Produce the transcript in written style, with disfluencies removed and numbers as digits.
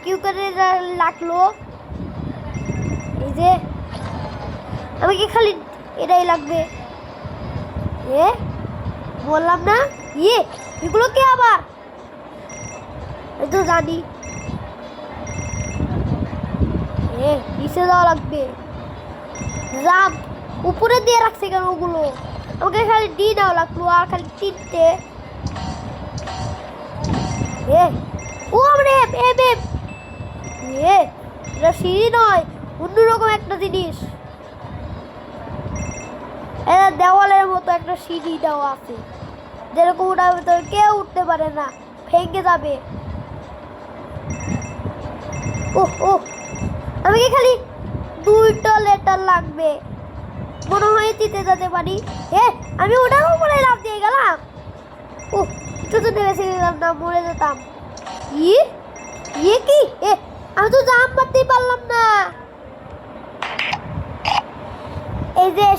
কি করে লাগলো? এই যে আমাকে খালি এটাই লাগবে। এ বললাম না, এগুলো কি আবার? এই তো জানি। নিচে যাওয়া লাগবে। জাম্প উপরে দিয়ে রাখছে কেন ওগুলো? আমাকে খালি ডি দেওয়া লাগলো আর খালি তিনটে। ও রে এটা সিঁড়ি নয়, অন্যরকম একটা জিনিস। এটা দেওয়ালের মতো একটা সিঁড়ি দেওয়া আছে, যেরকম ওটার ভেতরে কেউ উঠতে পারে না, ভেঙে যাবে। আমাকে খালি 2টা লেটার লাগবে, মনে হয় জিতে যেতে পারি। আমি ওটার উপরে লাফ দিয়ে গেলাম। একটু তো নেমে গেলাম না, মরে যেতাম। কি আমি তো